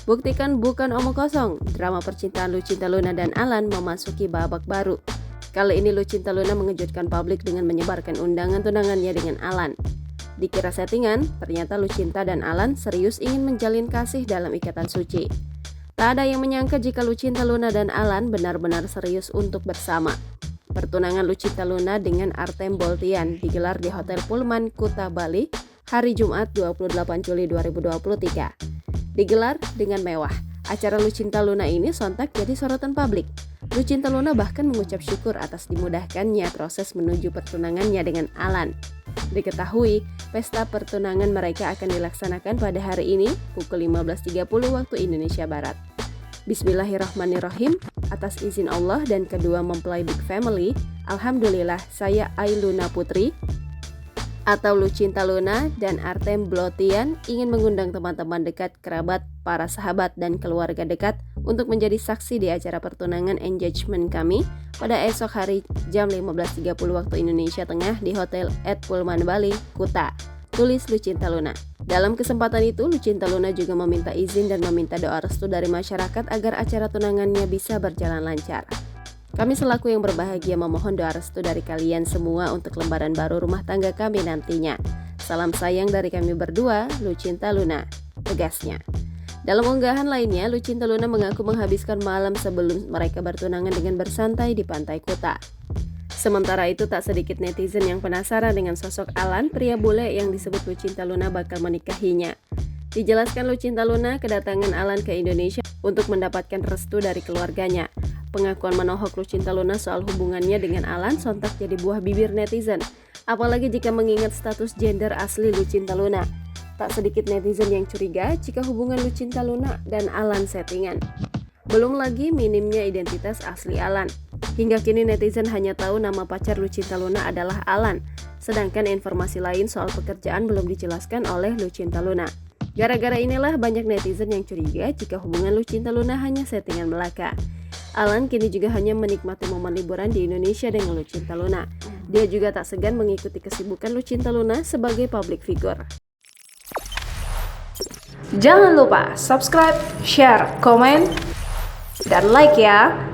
Buktikan bukan omong kosong, drama percintaan Lucinta Luna dan Alan memasuki babak baru. Kali ini Lucinta Luna mengejutkan publik dengan menyebarkan undangan tunangannya dengan Alan. Dikira settingan, ternyata Lucinta dan Alan serius ingin menjalin kasih dalam ikatan suci. Tak ada yang menyangka jika Lucinta Luna dan Alan benar-benar serius untuk bersama. Pertunangan Lucinta Luna dengan Artem Boltian digelar di Hotel Pullman, Kuta, Bali, hari Jumat 28 Juli 2023. Digelar dengan mewah. Acara Lucinta Luna ini sontak jadi sorotan publik. Lucinta Luna bahkan mengucap syukur atas dimudahkannya proses menuju pertunangannya dengan Alan. Diketahui, pesta pertunangan mereka akan dilaksanakan pada hari ini pukul 15.30 waktu Indonesia Barat. Bismillahirrahmanirrahim. Atas izin Allah dan kedua mempelai Big Family, alhamdulillah saya Ailuna Putri atau Lucinta Luna dan Artem Boltian ingin mengundang teman-teman dekat, kerabat, para sahabat, dan keluarga dekat untuk menjadi saksi di acara pertunangan engagement kami pada esok hari jam 15.30 waktu Indonesia Tengah di Hotel at Pullman Bali, Kuta, tulis Lucinta Luna. Dalam kesempatan itu, Lucinta Luna juga meminta izin dan meminta doa restu dari masyarakat agar acara tunangannya bisa berjalan lancar. Kami selaku yang berbahagia memohon doa restu dari kalian semua untuk lembaran baru rumah tangga kami nantinya. Salam sayang dari kami berdua, Lucinta Luna, tegasnya. Dalam unggahan lainnya, Lucinta Luna mengaku menghabiskan malam sebelum mereka bertunangan dengan bersantai di pantai Kuta. Sementara itu, tak sedikit netizen yang penasaran dengan sosok Alan, pria bule yang disebut Lucinta Luna bakal menikahinya. Dijelaskan Lucinta Luna kedatangan Alan ke Indonesia untuk mendapatkan restu dari keluarganya. Pengakuan menohok Lucinta Luna soal hubungannya dengan Alan sontak jadi buah bibir netizen. Apalagi jika mengingat status gender asli Lucinta Luna. Tak sedikit netizen yang curiga jika hubungan Lucinta Luna dan Alan settingan. Belum lagi minimnya identitas asli Alan. Hingga kini netizen hanya tahu nama pacar Lucinta Luna adalah Alan. Sedangkan informasi lain soal pekerjaan belum dijelaskan oleh Lucinta Luna. Gara-gara inilah banyak netizen yang curiga jika hubungan Lucinta Luna hanya settingan belaka. Alan kini juga hanya menikmati momen liburan di Indonesia dengan Lucinta Luna. Dia juga tak segan mengikuti kesibukan Lucinta Luna sebagai public figure. Jangan lupa subscribe, share, komen, dan like ya!